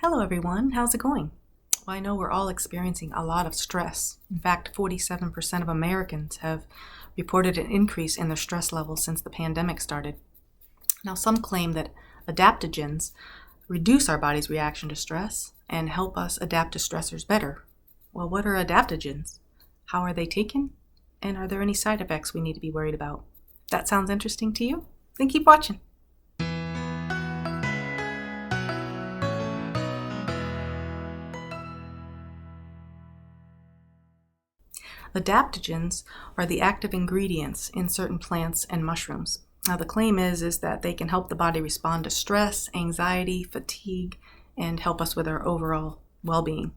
Hello everyone, how's it going? Well, I know we're all experiencing a lot of stress. In fact, 47% of Americans have reported an increase in their stress levels since the pandemic started. Now, some claim that adaptogens reduce our body's reaction to stress and help us adapt to stressors better. Well, what are adaptogens? How are they taken? And are there any side effects we need to be worried about? If that sounds interesting to you, then keep watching. Adaptogens are the active ingredients in certain plants and mushrooms. Now, the claim is that they can help the body respond to stress, anxiety, fatigue, and help us with our overall well-being.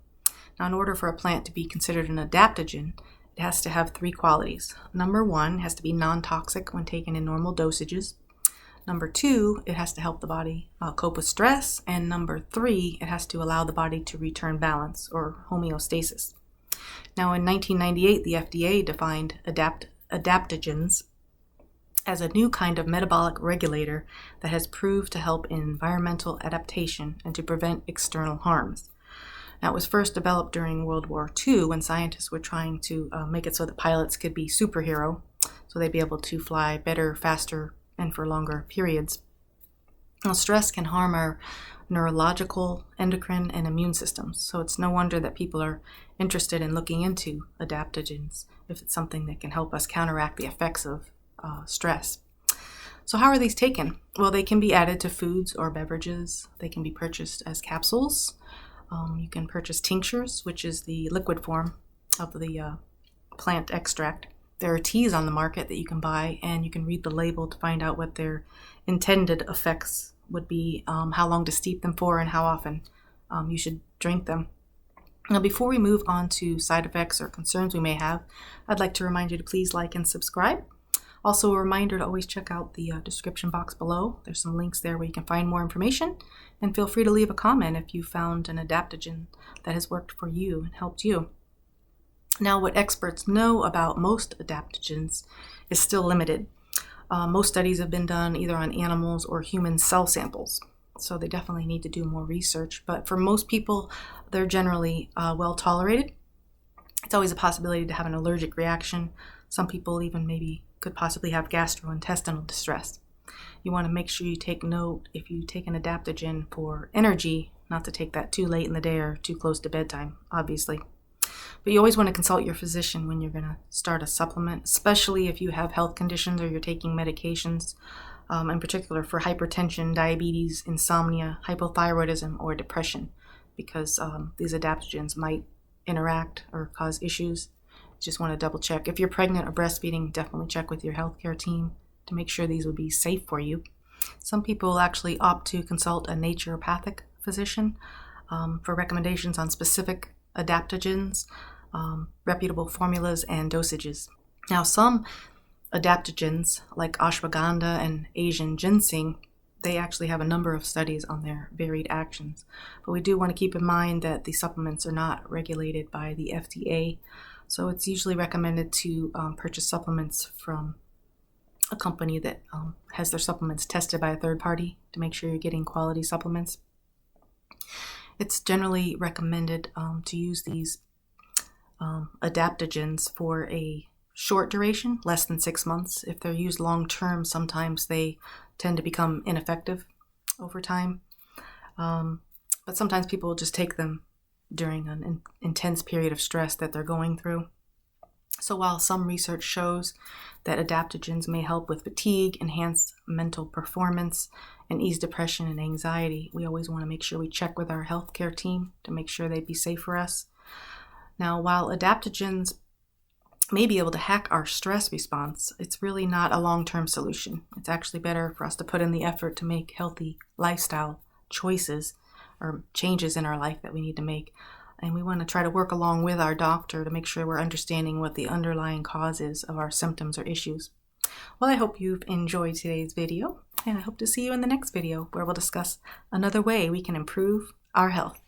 Now, in order for a plant to be considered an adaptogen, it has to have three qualities. Number one, it has to be non-toxic when taken in normal dosages. Number two, it has to help the body cope with stress. And number three, it has to allow the body to return balance or homeostasis. Now, in 1998, the FDA defined adaptogens as a new kind of metabolic regulator that has proved to help in environmental adaptation and to prevent external harms. Now, it was first developed during World War II when scientists were trying to make it so that pilots could be superhero, so they'd be able to fly better, faster, and for longer periods. Now, stress can harm our neurological, endocrine, and immune systems, so it's no wonder that people are interested in looking into adaptogens if it's something that can help us counteract the effects of stress. So how are these taken? Well, they can be added to foods or beverages. They can be purchased as capsules. You can purchase tinctures, which is the liquid form of the plant extract. There are teas on the market that you can buy, and you can read the label to find out what their intended effects would be, how long to steep them for, and how often you should drink them. Now, before we move on to side effects or concerns we may have, I'd like to remind you to please like and subscribe. Also, a reminder to always check out the description box below. There's some links there where you can find more information, and feel free to leave a comment if you found an adaptogen that has worked for you and helped you. Now, what experts know about most adaptogens is still limited. Most studies have been done either on animals or human cell samples, so they definitely need to do more research. But for most people, they're generally well tolerated. It's always a possibility to have an allergic reaction. Some people even maybe could possibly have gastrointestinal distress. You want to make sure you take note if you take an adaptogen for energy, not to take that too late in the day or too close to bedtime, obviously. But you always want to consult your physician when you're going to start a supplement, especially if you have health conditions or you're taking medications, in particular for hypertension, diabetes, insomnia, hypothyroidism, or depression, because these adaptogens might interact or cause issues. Just want to double check. If you're pregnant or breastfeeding, definitely check with your healthcare team to make sure these would be safe for you. Some people actually opt to consult a naturopathic physician for recommendations on specific adaptogens, reputable formulas, and dosages. Now, some adaptogens, like ashwagandha and Asian ginseng, they actually have a number of studies on their varied actions. But we do want to keep in mind that the supplements are not regulated by the FDA, so it's usually recommended to purchase supplements from a company that has their supplements tested by a third party to make sure you're getting quality supplements. It's generally recommended to use these adaptogens for a short duration, less than 6 months. If they're used long term, sometimes they tend to become ineffective over time. But sometimes people will just take them during an intense period of stress that they're going through. So while some research shows that adaptogens may help with fatigue, enhance mental performance, and ease depression and anxiety, we always want to make sure we check with our healthcare team to make sure they'd be safe for us. Now, while adaptogens may be able to hack our stress response, it's really not a long-term solution. It's actually better for us to put in the effort to make healthy lifestyle choices or changes in our life that we need to make. And we want to try to work along with our doctor to make sure we're understanding what the underlying cause is of our symptoms or issues. Well, I hope you've enjoyed today's video, and I hope to see you in the next video where we'll discuss another way we can improve our health.